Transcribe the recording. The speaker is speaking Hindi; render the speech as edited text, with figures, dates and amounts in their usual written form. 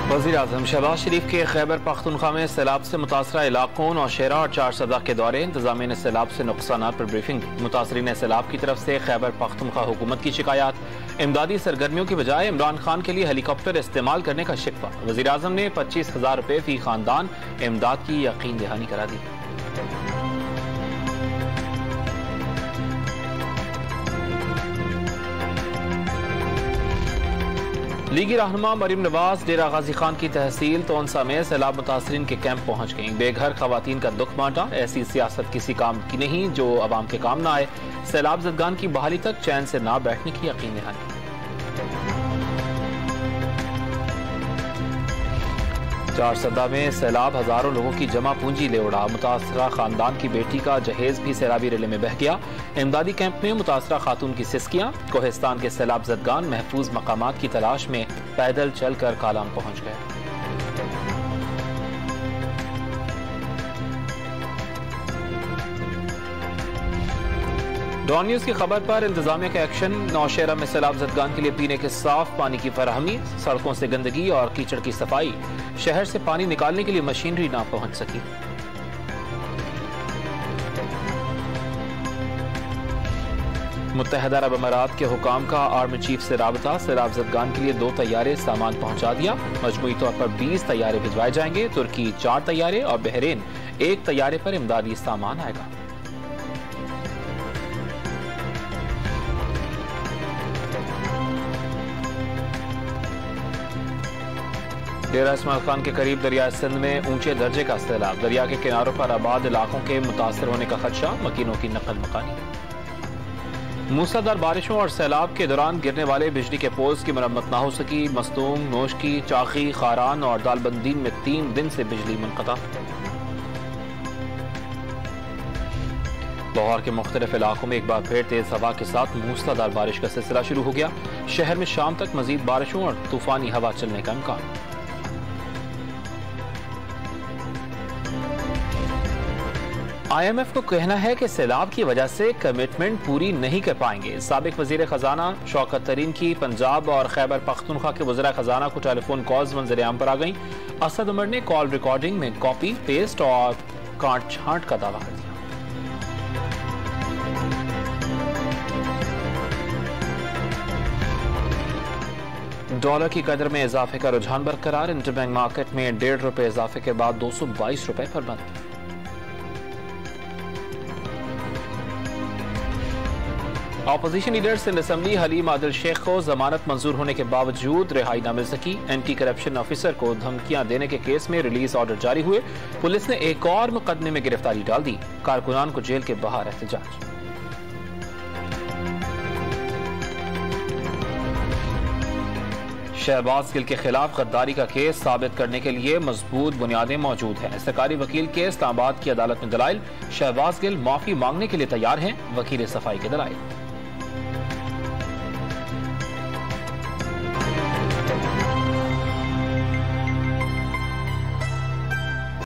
वज़ीर-ए-आज़म शहबाज शरीफ के खैबर पख्तूनख्वा में सैलाब से मुतासरा इलाकों नौशेरा और चारसदा के दौरे। इंतजामिया ने सैलाब से नुकसानात पर ब्रीफिंग। मुतासरीन सैलाब की तरफ से खैबर पख्तूनख्वा हुकूमत की शिकायत। इमदादी सरगर्मियों की बजाय इमरान खान के लिए हेलीकॉप्टर इस्तेमाल करने का शिकवा। वज़ीर-ए-आज़म ने 25,000 रुपये फी खानदान इमदाद की यकीन दहानी करा दी। लीगी रहनुमा मरीम नवाज डेरा गाजी खान की तहसील तोनसा में सैलाब मुतासरीन के कैंप पहुंच गई। बेघर खवातीन का दुख बांटा। ऐसी सियासत किसी काम की नहीं जो अवाम के काम ना आए। सैलाब जदगान की बहाली तक चैन से ना बैठने की यकीन दहानी। चारसदा में सैलाब हजारों लोगों की जमा पूंजी ले उड़ा। मुतासरा खानदान की बेटी का जहेज भी सैलाबी रेले में बह गया। इमदादी कैंप में मुतासरा खातून की सिस्कियां। कोहिस्तान के सैलाब जदगान महफूज मकामात की तलाश में पैदल चलकर कालाम पहुंच गए। डॉन न्यूज की खबर पर इंतजामिया का एक्शन। नौशेरा में सैलाब जदगान के लिए पीने के साफ पानी की फराहमी। सड़कों से गंदगी और कीचड़ की सफाई। शहर से पानी निकालने के लिए मशीनरी ना पहुंच सकी। मुत्तहदा अरब अमारात के हुकाम का आर्मी चीफ से राबता। सैलाब जदगान के लिए 2 तैयारे सामान पहुंचा दिया। मजमूई तौर पर 20 तैयारे भिजवाए जाएंगे। तुर्की 4 तैयारे और बहरीन 1 तैयारे पर इमदादी सामान आएगा। डेरा इस्माइल खान के करीब दरिया सिंध में ऊंचे दर्जे का सैलाब। दरिया के किनारों पर आबाद इलाकों के मुतासर होने का खदशा। मकीनों की नकल मकानी। मूसलाधार बारिशों और सैलाब के दौरान गिरने वाले बिजली के पोल्स की मरम्मत न हो सकी। मस्तूम, नोशकी, चाखी, खारान और दालबंदीन में 3 दिन से बिजली मुनक़ता। लाहौर के मुख्तलिफ इलाकों में एक बार फिर तेज हवा के साथ मूसलाधार बारिश का सिलसिला शुरू हो गया। शहर में शाम तक मजीद बारिशों और तूफानी हवा चलने का इम्कान। IMF को कहना है कि सैलाब की वजह से कमिटमेंट पूरी नहीं कर पाएंगे। साबिक वजीर खजाना शौकत तरीन की पंजाब और खैबर पख्तूनख्वा के वज़ीर खजाना को टेलीफोन कॉल्स मंजर-ए-आम पर आ गई। असद उमर ने कॉल रिकॉर्डिंग में कॉपी पेस्ट और काट छांट का दावा कर दिया। डॉलर की कदर में इजाफे का रुझान बरकरार। इंटरबैंक मार्केट में ₹1.5 इजाफे के बाद ₹222 पर बंद। Opposition leader Sindh assembly Haleem Adil Sheikh को जमानत मंजूर होने के बावजूद रिहाई न मिल सकी। एंटी करप्शन ऑफिसर को धमकियां देने के केस में रिलीज ऑर्डर जारी हुए। पुलिस ने एक और मुकदमे में गिरफ्तारी डाल दी। कारकुनान को जेल के बाहर एहतजाज। शहबाज गिल के खिलाफ गद्दारी का केस साबित करने के लिए मजबूत बुनियादें मौजूद हैं। सरकारी वकील के इस्लामाबाद की अदालत में दलाइल। शहबाज गिल माफी मांगने के लिए तैयार हैं। वकील सफाई के दलाइल।